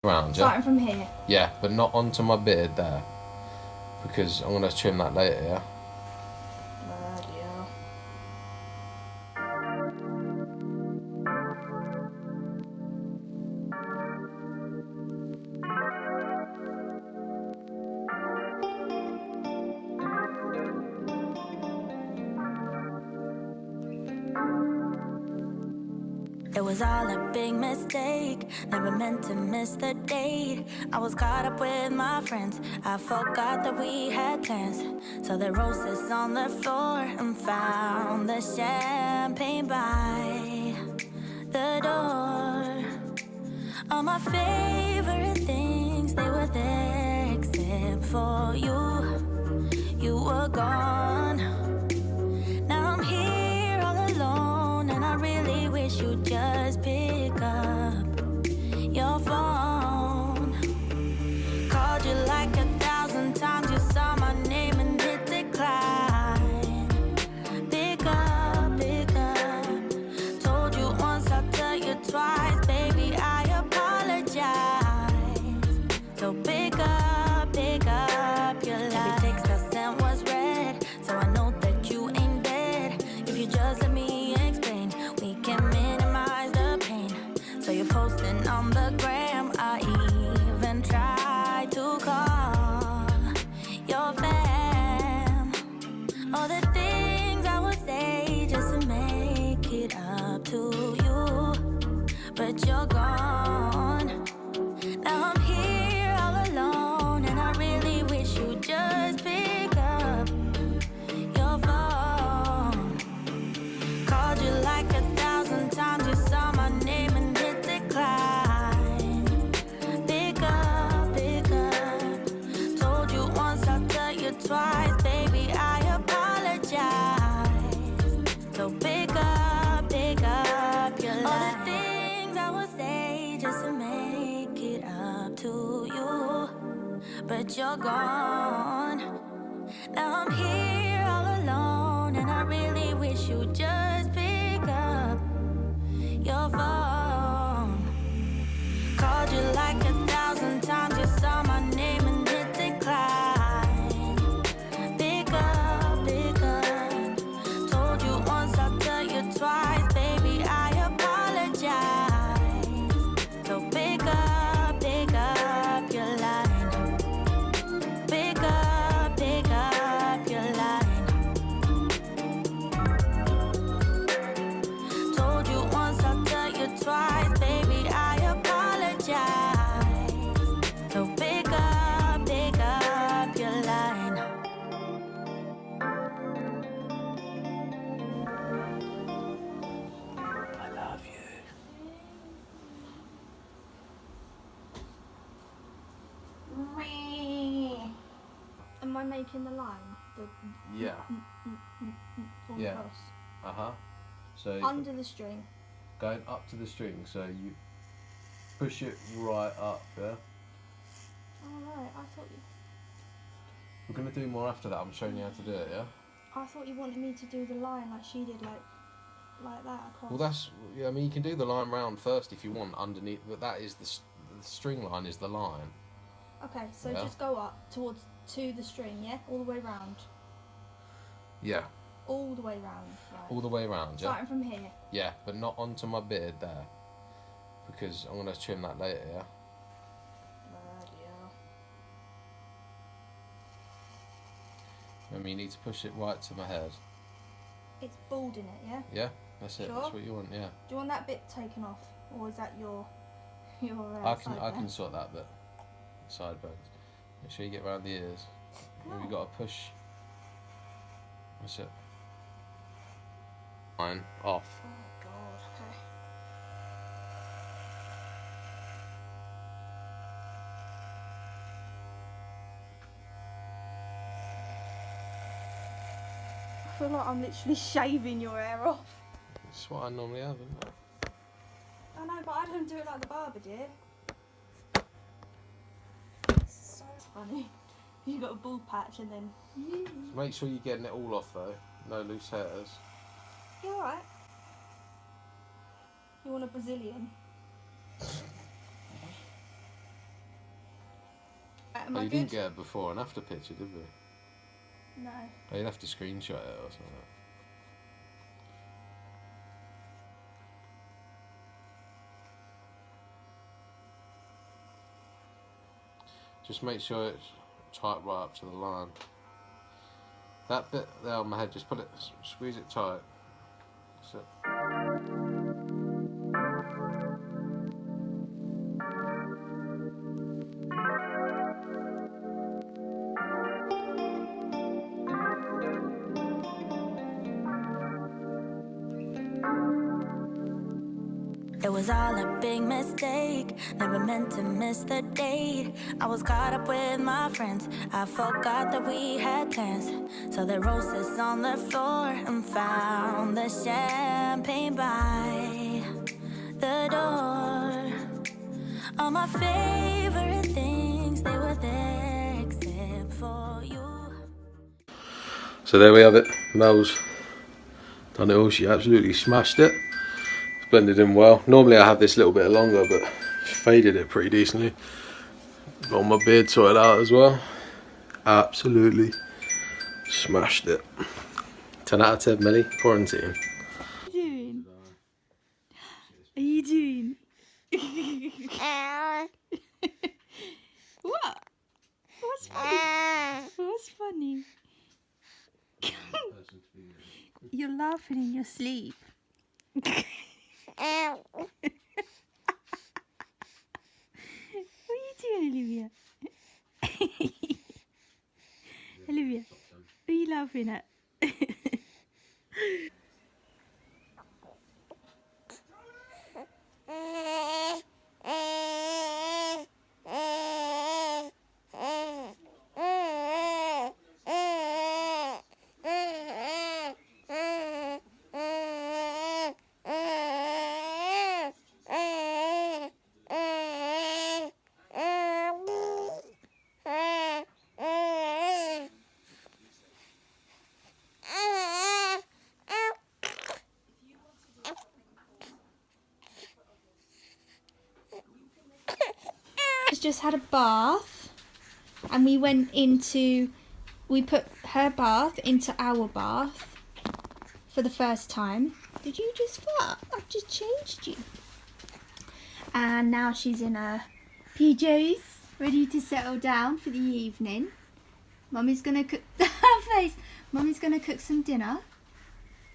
Around, yeah? Starting from here. Yeah, but not onto my beard there. Because I'm going to trim that later, yeah? Bloody hell. It was all a big mistake, never meant to miss the date. I was caught up with my friends, I forgot that we had plans. So the roses on the floor and found the champagne by the door. All my favorite things, they were there except for you. You were gone. Now I'm here all alone, and I really wish you'd just pick up your phone. Called you like 1,000 times, you saw my name and hit decline. Pick up, pick up. Told you once, I'll tell you twice, baby, I apologize. So pick up your line. Every text I sent was read, so I know that you ain't dead. If you just let me explain, we can minimize the pain. So you're posting on the gram, I even tried to call your fam. All the things I would say just to make it up to you, but you're gone. Now I'm here all alone, and I really wish you'd just pick up your phone. Called you like 1,000 times, you saw my name and hit decline. Pick up, pick up. Told you once, I'll tell you twice, baby, I apologize. So pick up your line. All the things I would say just to make it up to you, but you're gone. Now I'm here all alone, and I really wish you'd just pick up your phone. Called you like 1,000 times, you saw my name and hit decline. Pick up, pick up. Told you once, I'll tell you twice, baby, I apologize. So pick up your line. Pick up your line. Told you once, I'll tell you twice, baby, I apologize. So pick up your line. I love you. Am I making the line? Yeah. On Yeah. across. Uh-huh. So Under the string. going up to the string, so you push it right up, yeah? Oh right, We're going to do more after that. I'm showing you how to do it, yeah? I thought you wanted me to do the line like she did, like that across. Well, that's... Yeah, I mean, you can do the line round first if you want underneath, but that is the string line is the line. Okay, so Yeah. just go up to the string, yeah? All the way round. Yeah, All the way round. Right. all the way around, yeah? Starting from here. Yeah, but not onto my beard there. Because I'm going to trim that later, yeah? Bloody hell. Remember, you need to push it right to my head. It's bald in it, yeah? Yeah? That's it. Sure. That's what you want, yeah. Do you want that bit taken off, or is that your I can sideburn? sort that bit. Sideburns. Make sure you get around the ears. Oh. You've got to push. That's it. Line off. Oh god. Okay. I feel like I'm literally shaving your hair off. That's what I normally have, isn't it? I know, but I don't do it like the barber did. This is so funny. You got a bald patch and then. Make sure you're getting it all off though. No loose hairs. You alright? You want a Brazilian? Am Oh, I you good? didn't get a before and after picture, did we? No. Oh, you'd have to screenshot it or something. Just make sure it's tight right up to the line. That bit there on my head, just put it, squeeze it tight. That's it. It was all a big mistake. Never meant to miss the date. I was caught up with my friends. I forgot that we had plans. So the roses on the floor and found the champagne by the door. All my favorite things, they were there except for you. So there we have it. Mel's done it all. She absolutely smashed it. It's blended in well. Normally I have this little bit longer, but she faded it pretty decently. Got my beard sorted out as well. Absolutely smashed it. 10 out of 10, Millie. Quarantine. Are you doing? What? What's funny? What's funny? You're laughing in your sleep. What are you doing, Olivia? Olivia, what are you laughing at? Just had a bath, and we put her bath into our bath for the first time. Did you just fart? I've just changed you. And now she's in her PJs, ready to settle down for the evening. Mummy's gonna cook her face. Mummy's gonna cook some dinner,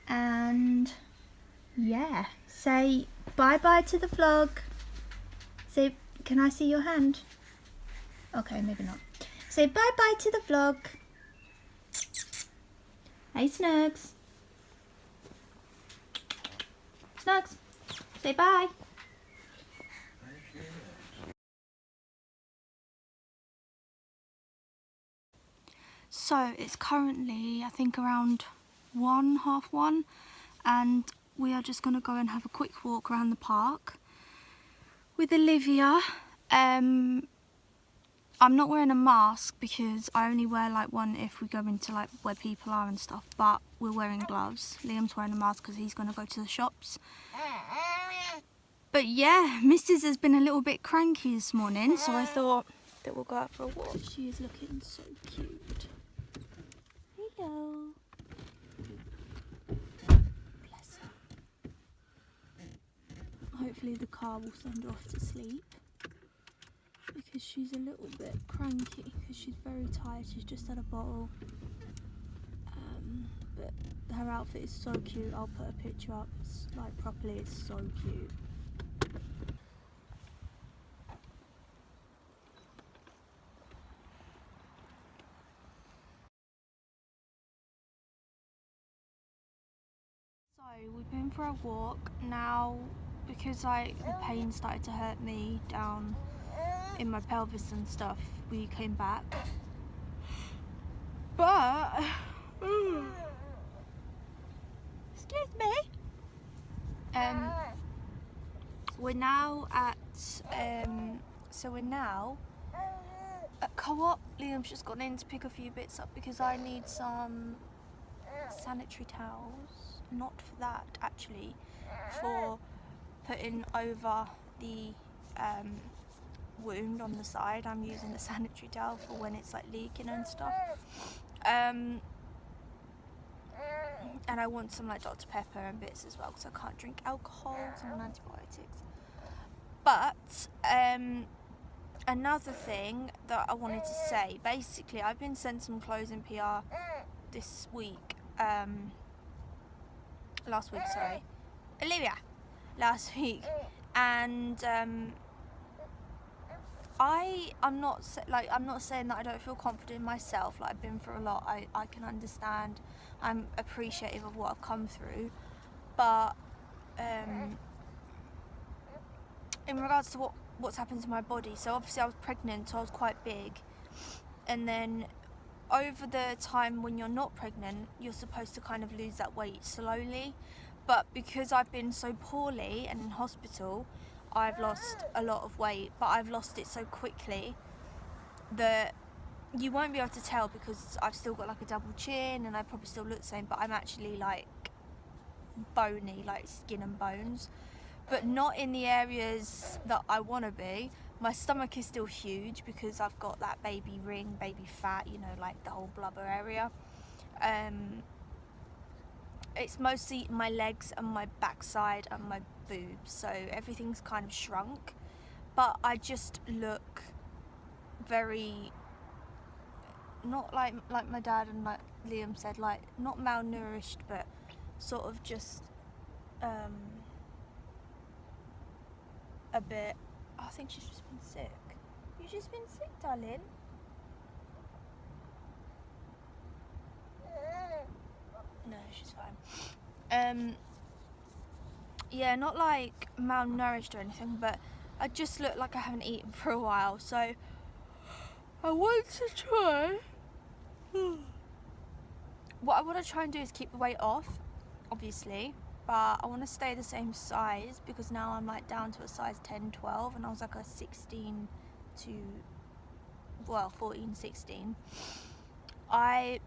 and yeah, say bye bye to the vlog. Say, can I see your hand? Okay, maybe not. Say bye bye to the vlog. Hey, Snugs. Snugs, say bye. So it's currently, I think, around 1:30, and we are just going to go and have a quick walk around the park with Olivia. I'm not wearing a mask because I only wear like one if we go into like where people are and stuff, but we're wearing gloves. Liam's wearing a mask because he's going to go to the shops. But yeah, Mrs. has been a little bit cranky this morning, so I thought that we'll go out for a walk. She is looking so cute. Hello. Bless her. Hopefully the car will send her off to sleep, because she's a little bit cranky because she's very tired. She's just had a bottle. But her outfit is so cute. I'll put a picture up. It's like properly, it's so cute. So we've been for a walk now, because like the pain started to hurt me down in my pelvis and stuff. We came back, but excuse me. We're now at Co-op. Liam's just gone in to pick a few bits up because I need some sanitary towels. Not for that, actually, for putting over the wound on the side. I'm using the sanitary towel for when it's like leaking and stuff. And I want some like Dr. Pepper and bits as well because I can't drink alcohol because I'm on antibiotics. But another thing that I wanted to say, basically I've been sent some clothes in PR this week, last week, sorry, Olivia, last week, and I'm not saying that I don't feel confident in myself. Like, I've been through a lot. I can understand. I'm appreciative of what I've come through, but in regards to what's happened to my body, so obviously I was pregnant, so I was quite big, and then over the time when you're not pregnant, you're supposed to kind of lose that weight slowly, but because I've been so poorly and in hospital, I've lost a lot of weight, but I've lost it so quickly that you won't be able to tell because I've still got like a double chin and I probably still look the same, but I'm actually like bony, like skin and bones, but not in the areas that I want to be. My stomach is still huge because I've got that baby ring, baby fat, you know, like the whole blubber area. It's mostly my legs and my backside and my boobs, so everything's kind of shrunk, but I just look very, not like my dad and like Liam said, like not malnourished, but sort of just a bit. I think she's just been sick. You've just been sick, darling? No, she's fine. Yeah, not like malnourished or anything, but I just look like I haven't eaten for a while, so I want to try. What I want to try and do is keep the weight off, obviously, but I want to stay the same size because now I'm like down to a size 10, 12, and I was like a 14, 16. I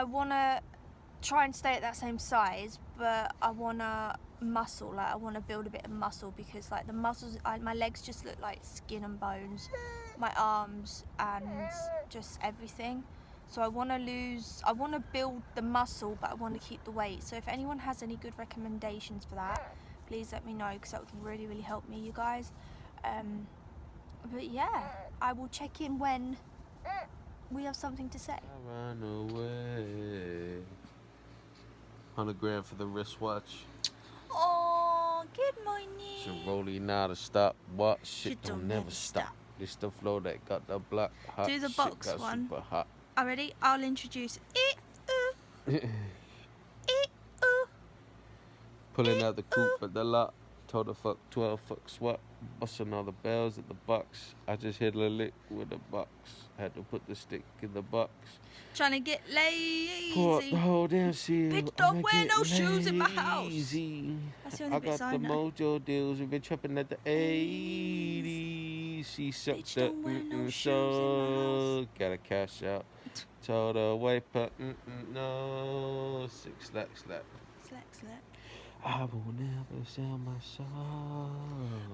want to try and stay at that same size, but I want to muscle, like I want to build a bit of muscle, because like the muscles, my legs just look like skin and bones, my arms and just everything. So I want to build the muscle, but I want to keep the weight. So if anyone has any good recommendations for that, please let me know, because that would really, really help me, you guys. But yeah, I will check in when we have something to say. I run away. 100 grand for the wristwatch. Oh, good morning. So rolling now to stop. What shit don't never stop. This the flow that got the block hot. Do the Shit box got one. super hot. Already? I'll introduce it. Pulling out the coupe at the lot. Told her fuck 12, fuck swap. Busting all the bells at the box. I just hit a lick with the box. Had to put the stick in the box. Trying to get lazy. Pull up the whole damn seal. Bitch, don't wear no lazy. shoes in my house. That's the only I bits got I the know. mojo deals. We've been trapping at the 80s. She sucked Bitch, don't wear no shoes in my house. Gotta cash out. Told her wipe up. No. Six slap. Slack. I will never sell my soul.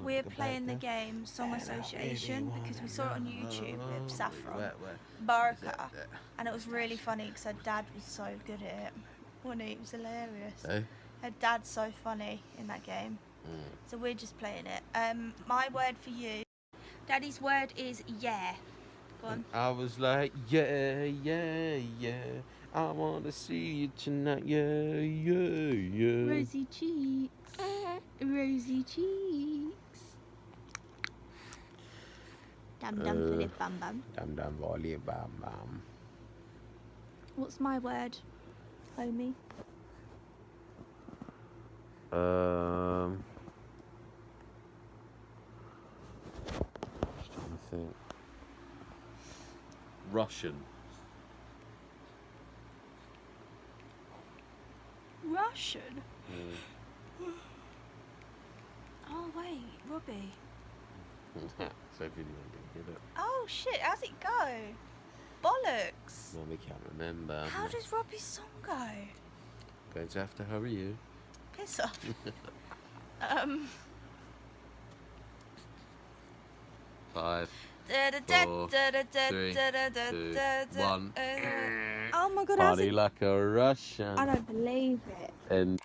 We're playing the game Song Association because we saw it on YouTube with Saffron, Baraka, and it was really funny because her dad was so good at it. Wasn't he? It was hilarious. Hey? Her dad's so funny in that game. So we're just playing it. My word for you, Daddy's word is yeah. Go on. I was like, yeah. I want to see you tonight, yeah. Rosy cheeks. Rosy cheeks. Dum dum for the bum bum. Dum volley bam bam. What's my word, homie? Just trying to think. Russian. Russian? Oh wait, Robbie. So if anyone didn't hear that. Oh shit, how's it go? Bollocks. Mommy can't remember. How does Robbie's song go? Going to have to hurry you. Piss off. 5, 4, 3, 2, 1. Oh my god, Party like a Russian. I don't believe it. And